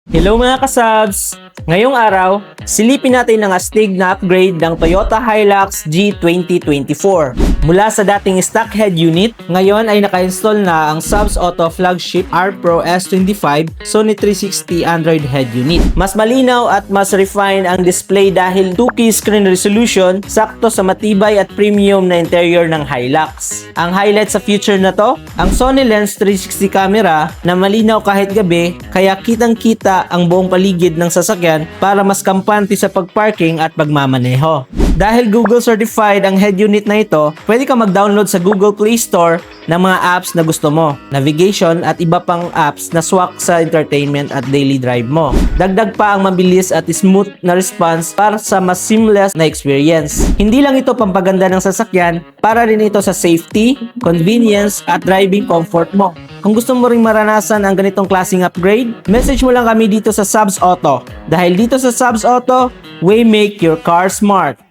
Hello mga kasabs! Ngayong araw, silipin natin ang astig na upgrade ng Toyota Hilux G 2024. Mula sa dating stock head unit, ngayon ay naka-install na ang Subs Auto flagship R Pro S25 Sony 360 Android head unit. Mas malinaw at mas refined ang display dahil 2K screen resolution, sakto sa matibay at premium na interior ng Hilux. Ang highlight sa feature na to, ang Sony Lens 360 camera na malinaw kahit gabi, kaya kitang-kita ang buong paligid ng sasakyan para mas kampante sa pagparking at pagmamaneho. Dahil Google certified ang head unit na ito, pwede ka mag-download sa Google Play Store ng mga apps na gusto mo, navigation at iba pang apps na swak sa entertainment at daily drive mo. Dagdag pa ang mabilis at smooth na response para sa mas seamless na experience. Hindi lang ito pampaganda ng sasakyan, para rin ito sa safety, convenience at driving comfort mo. Kung gusto mo ring maranasan ang ganitong klaseng upgrade, message mo lang kami dito sa Subs Auto. Dahil dito sa Subs Auto, we make your car smart.